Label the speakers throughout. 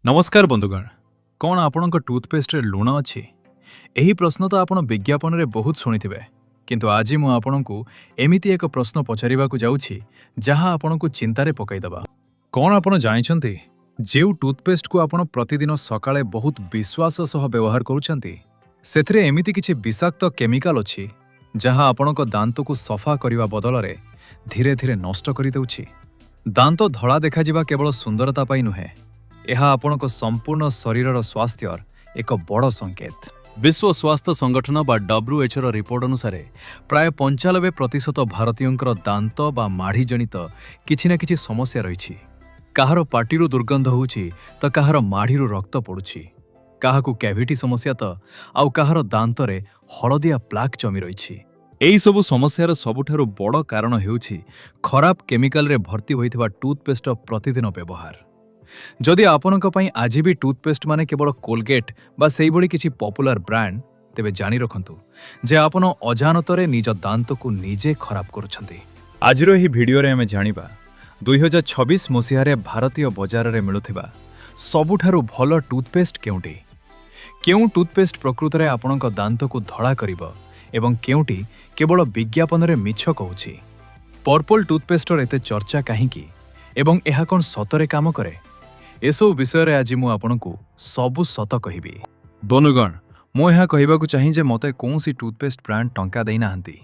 Speaker 1: नमस्कार बंधुगण कौन आपणक टूथपेस्ट लुण अच्छी यही प्रश्न तो आपण विज्ञापन रे बहुत शुणिथिबे किंतु आज मु आपणकु एमिति एक प्रश्न पचारिबाकु जाउछि जहा आपणकु चिंतारे पकाइदबा। कौन आपण जानिछंती जेउ टूथपेस्ट को आपण प्रतिदिन सकाळे बहुत विश्वास सह व्यवहार करूछंती सेथरे एमिति किछि विषाक्त केमिकल अछि जहा आपणक दांत को सफा करिवा बदलरे धीरे धीरे नष्ट करि देउछि। दांत धड़ा देखा जिबा केवल सुंदरता पाई नुहे यह आपणक संपूर्ण शरीरर स्वास्थ्यर एक बड़ संकेत। विश्व स्वास्थ्य संगठन बा WHO रिपोर्ट अनुसार प्राय 95% भारतीयंकर दांत बा माढ़ी जनित किछि ना किछि समस्या रही। काहार पाटिरु दुर्गंध होउछि तो काहार माढ़ीरु रक्त पड़ुछि, काहाकु कैविटी समस्या तो आउ काहार दांतरे हलदिया प्लाक जमी रही। एही सबु समस्यार सबुठारु बड़ कारण हेउछि खराब केमिकल रे भर्ती होइथिबा टूथपेस्ट प्रतिदिन व्यवहार। जदि आपणक पई आज भी टूथपेस्ट माने केवल कोलगेट बा सेई भली किछि पॉपुलर ब्रांड तेबे जानि रखंतु जे आपण अजानतरे निज दांत को निजे खराब करूछंती। आजिर एही भिडियो रे हमें जानिबा 2026 मसिया रे भारतीय बाजार रे मिलुथिबा सबुठारु भलो टूथपेस्ट केउटी, केउ टूथपेस्ट प्रकृत रे आपणक दांत को धड़ा करिवो एवं केउटी केवल विज्ञापन रे मिछ कहूछि। पर्पल टूथपेस्टर एते चर्चा काहीकि एवं एहा कोन सतरे काम करे एसो विषय रे आज मु आपणकु सबु सत कहिबी। बनुगण मु एहा कहिबाकु चाहि जे मते कोनसी टूथपेस्ट ब्रांड टंका देई नाहंती।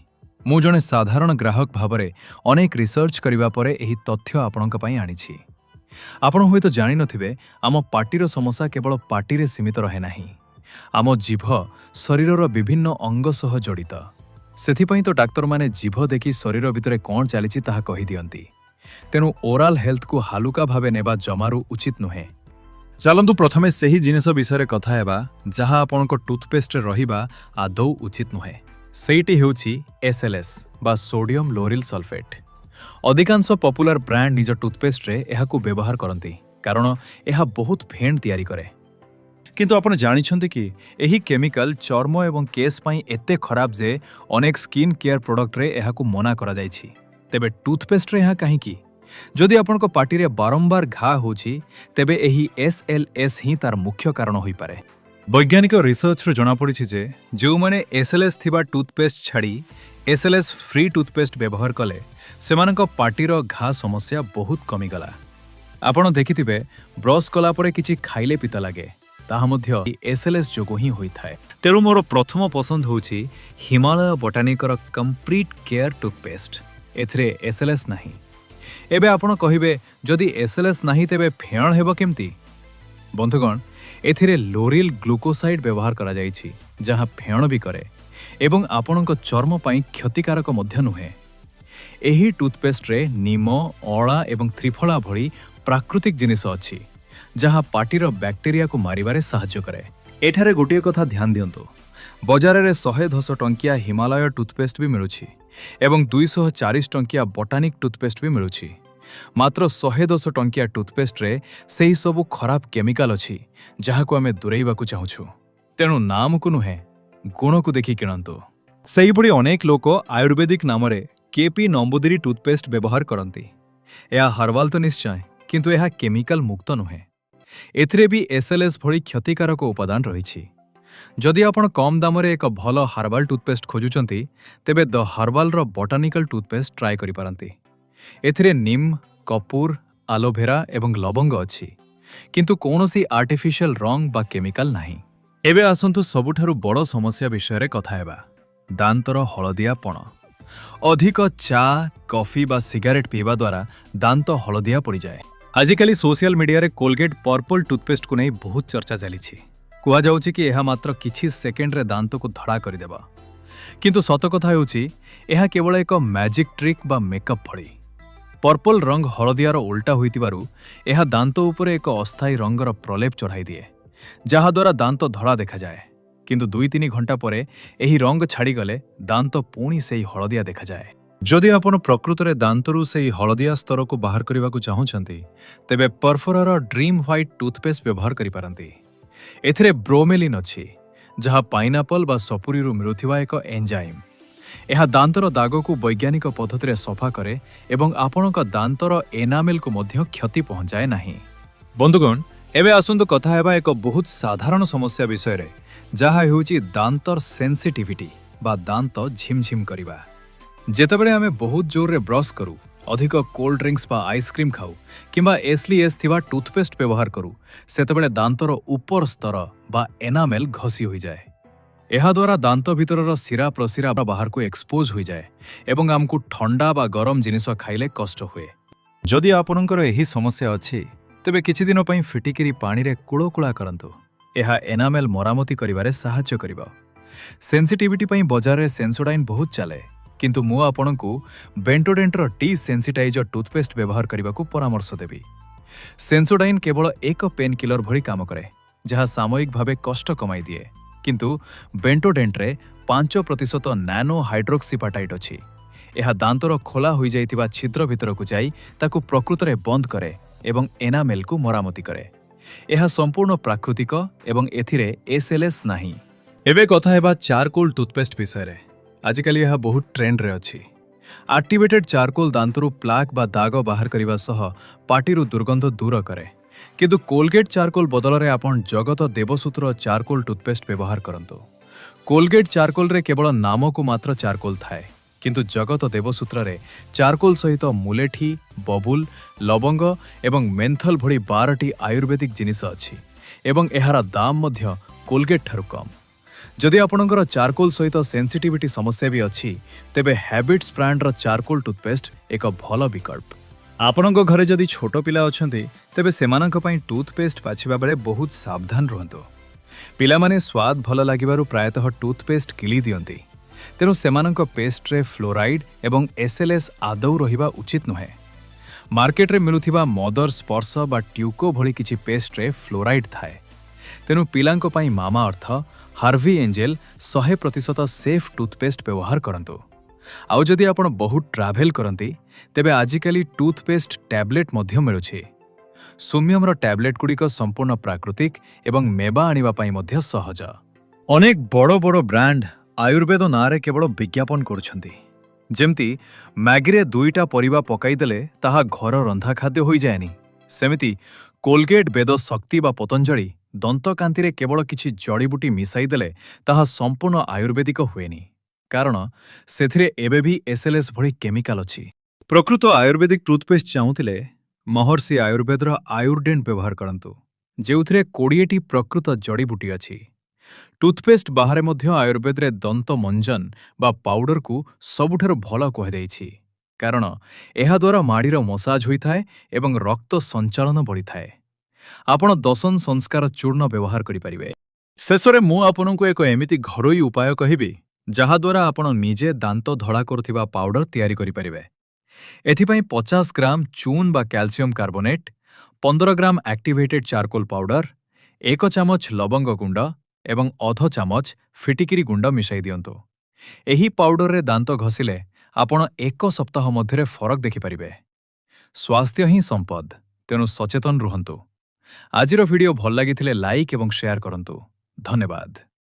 Speaker 1: मु जने साधारण ग्राहक भाबरे अनेक रिसर्च करिबा परे एही तथ्य आपणक पई आनिछि। आपण होय तो जानि नथिबे आम पाटीर समस्या केवल पाटी रे सीमित रहे नाही, आम जीभ शरीरर विभिन्न अंग सह जड़ित। सेथि पई तो डाक्टर माने जीभ देखि शरीर भितरे कोन चलिछि ताहा कहि दियंती। तेणु ओराल हेल्थ को हालुका भावे नेबा जमारू उचित नुहे। चलंतु प्रथमे सेही जिनिस विषय कथा हेबा जहा आपणक टूथपेस्ट रहिबा आदौ उचित नुहे। सेईटी हेउछि SLS बा सोडियम लोरिल सल्फेट। अधिकांश पॉपुलर ब्रांड निज टूथपेस्ट रे एहाकु व्यवहार करंती कारण एहा बहुत फेंड तयारी करे। किंतु आपण जानिछंती कि एही केमिकल चर्म एवं केस पई एते खराब जे अनेक स्किन केयर प्रोडक्ट रे एहाकु मना करा जायछि। तेबे टूथपेस्ट रे यहाँ कहीं जदि आपणक पाटी रे बारंबार घा होछि तेबे एही SLS ही तार मुख्य कारण होई पारे। वैज्ञानिक रिसर्च रे जणा पड़िछि जे जो माने SLS थिबा टूथपेस्ट छाड़ी SLS फ्री टूथपेस्ट व्यवहार कले सेमानक पाटीर घा समस्या बहुत कमी गला। आपण देखिथिबे ब्रश कला परे किछि खाइले पिता लागे ताहा मध्य SLS जोगो ही होई थाए। तेरु मोर प्रथम पसंद होछि हिमालय बोटानिकर कंप्लीट केयर टूथपेस्ट। एथरे SLS नाही। एबे आपण कहिबे जदि SLS नाही तेबे फेण हेबो केमती। बंधुगण एथिरे लोरिल ग्लूकोसाइड व्यवहार करा जायछि जहा फेण भी करे एवं आपणक चर्म पई क्षतिकारक मध्य नुहे। एही टूथपेस्ट रे नीम अळा एवं त्रिफला भली प्राकृतिक जिनिस अछि जहा पाटीर बैक्टेरिया को मारिबारे सहाय्य करे। एठारे गोटिए कथा ध्यान दियंतु बाजार रे 110 टंकिया हिमालय टूथपेस्ट भी मिलुछि एवं 240 टंकिया बोटानिक टूथपेस्ट भी मिलुछि। मात्र 110 टंकिया टूथपेस्ट रे सेही सबु खराब केमिकल अछि जहाको आमे दुरेइबाकु चाहुछु। तेणु नाम को नुहे गुण को देखि किणंतु। सेही बडी अनेक लोक आयुर्वेदिक नामरे KP नंबुदिरी टूथपेस्ट व्यवहार करंती। या हर्बाल तो निश्चय किंतु यह केमिकल मुक्त नुहे। एथिरे भी SLS भली क्षतिकारक उपादान रहिछि। जदि आपण कम दामरे एक भलो हर्बाल टूथपेस्ट खोजुचंती तेबे द हर्बाल रो बोटानिकल टूथपेस्ट ट्राई करि पारंती। एथिरे नीम, कपूर, एलोवेरा एवं लवंग अछि किंतु कोनोसी आर्टिफिशियल रंग बा केमिकल नाही। एबे आसंतु सबुठारु बड़ समस्या विषय रे कथा हेबा दांतर हलदिया पण। अधिक चा, कॉफी बा सिगारेट पीवा द्वारा दांत हलदिया पड़ी जाए। आजिकाली सोशल मीडिया रे कोलगेट पर्पल टूथपेस्ट को नहीं बहुत चर्चा चली। कुआ जाउछि कि एहा मात्र किछि सेकेंड रे दांत को धड़ा करिदेबा किंतु सत कथा हेउछि एहा केवल एक मैजिक ट्रिक बा मेकअप भली। पर्पल रंग हलदियार उल्टा होइतिबारु एहा दांत उपरे एक अस्थायी रंगर प्रलेप चढ़ाई दिए जहा द्वारा दांत धड़ा देखा जाए किंतु 2-3 घंटा परे एही रंग छाड़ी गले दांत पुणी सेही हलदिया देखा जाए। जदि आपण प्रकृत रे दांतरु सेही हलदिया स्तर को बाहर करिबाकु चाहुछंती तेबे परफोरार ड्रीम व्हाइट टूथपेस्ट व्यवहार करि पारंती। एथिरे ब्रोमेलिन अछि जहा पाइनापल बा सपुरी रु मिलुथिबा एक एंजाइम। यह दांतर दाग को वैज्ञानिक पद्धति सफा करे एवं आपणक दांतर एनामेल को मध्य क्षति पहुंचाए नाही। बंधुगण एबे आसंतु कथा हेबा एक बहुत साधारण समस्या विषय रे जहा हेउची दांतर सेंसिटिविटी बा दांत झिमझिम करिबा। जेतेबेले आमे बहुत जोर रे ब्रश करू, अधिक कोल्ड ड्रिंक्स बा आइसक्रीम खाऊ किंबा एसलीएस थिबा टूथपेस्ट व्यवहार करू, सेतेबेले दांतर ऊपर स्तर बा एनामेल घसी होई जाए। एहा द्वारा दांत भितरर सिरा प्रसिरा बाहर को एक्सपोज होई जाए एवं आमकु ठंडा बा गरम जिनिस खाइले कष्ट हुए। जदि आपणकर एही समस्या अछि तेबे किछि दिन पई फिटिकिरी पानी रे कुळकुळा करंतु। एहा एनामेल मरामती करिबारे सहाय्य करिबो। सेंसिटिविटी पई बाजार रे सेंसोडाइन बहुत चले, किंतु मु आपणकु बेंटोडेंटर टी सेंसिटाइजर टूथपेस्ट व्यवहार करबाकू परामर्श देबी। सेंसोडाइन केवल एक पेन किलर भली काम करे, जहा सामयिक भावे कष्ट कमाई दिए, किंतु बेंटोडेंट रे 5% नैनो हाइड्रोक्सीपाटाइट अछि। एहा दांतर खोला होई जाइतिबा छिद्र भितर को जाई ताकू प्रकृत रे बंद करे एवं एनामेल को मरामती करे। एहा संपूर्ण प्राकृतिक एवं एथिरे एसएलएस नाही। एबे कथा हेबा चारकोल टूथपेस्ट विषय रे। आजिकाली यह बहुत ट्रेंड रे अछि। एक्टिवेटेड चारकोल दांतरु प्लाक बा दाग बाहर करिबा सह पाटिरु दुर्गंध दूर करे, किंतु कोलगेट चारकोल बदल रे आपण जगत देवसूत्र चारकोल टूथपेस्ट व्यवहार करंतु। कोलगेट चारकोल रे केवल नाम को मात्र चारकोल थाए, किंतु जगत देवसूत्र रे चारकोल सहित मुलेठी, बबुल, लवंग एवं मेंथल भली 12टी आयुर्वेदिक जिनिस अछि एवं एहारा दाम मध्य कोलगेट ठारु कम। जदि आपणकर चारकोल सहित सेंसिटिविटी समस्या भी अछि तेबे हैबिट्स ब्रांडर चारकोल टूथपेस्ट एक भल विकल्प। आपणक घरे जदि छोट पिला अछंती तेबे सेमानक पई टूथपेस्ट बाछिबा बेले बहुत सावधान रहंतु। पिलामाने स्वाद भल लागिबारु प्रायतः टूथपेस्ट किली दियंती, तेणु सेमानक पेस्ट रे फ्लोराइड एवं एसएलएस आदौ रहिबा उचित नुहे। मार्केट रे मिलुथिबा मदर स्पर्श बा ट्यूको भली किछि पेस्ट रे फ्लोराइड थाए, तेणु पिलांक पई मामा अर्थ हार्वी एंजेल 100% सेफ टूथपेस्ट व्यवहार करंतु। आउ जदि आपण बहुत ट्रावेल करंती तेबे आजिकाली टूथपेस्ट टैबलेट मध्य मिलुछि। सुम्यमर टैबलेट गुड़िक संपूर्ण प्राकृतिक एवं मेवा आनिबा पई मध्य सहज। अनेक बड़ बड़ ब्रांड आयुर्वेद नारे केवल विज्ञापन करुछंती, जेमती मैगीरे 2टा परिबा पकाई देले ताहा घर रंधा खाद्य होई जाएनी, सेमिति कोलगेट वेद शक्ति बा पतंजलि दंतकांति रे केवल किछि जड़ीबुटी मिसाई देले ताहा संपूर्ण आयुर्वेदिक हुएनी, कारण सेथिरे एबे भी एसएलएस भली केमिकल अछि। प्रकृत आयुर्वेदिक टूथपेस्ट चाहुतिले महर्षि आयुर्वेदर आयुर्डेंट व्यवहार करंतु, जेउथिरे 20टी प्रकृत जड़ीबुटी अछि। टूथपेस्ट बाहरे मध्य आयुर्वेद रे दंत मंजन बा पाउडर को सबुठारु भल कहुଯାଇଛି, कारण एहा द्वारा माड़ीर मसाज होइथाए एवं रक्त संचालन बढ़िथाए। आपण दशन संस्कार चूर्ण व्यवहार करिपारिबे। शेषरे मु आपनकु एक एमिति घरोई उपाय कहिबी जहा द्वारा आपण निजे दांत धड़ा करुथिबा पाउडर तयारी करिपारिबे। एथिपई 50 ग्राम चून बा कैल्शियम कार्बोनेट, 15 ग्राम एक्टिवेटेड चारकोल पाउडर, 1 चामच लवंग गुंड एवं अध चामच फिटिकिरी गुंड मिसाई दियंतु। एही पाउडर रे दांत घसिले आपण 1 सप्ताह मध्यरे फरक देखिपारिबे। स्वास्थ्य ही संपद, तेणु सचेतन रुहंतु। आजिर वीडियो भल लागिथिले लाइक एवं शेयर करंतु। धन्यवाद।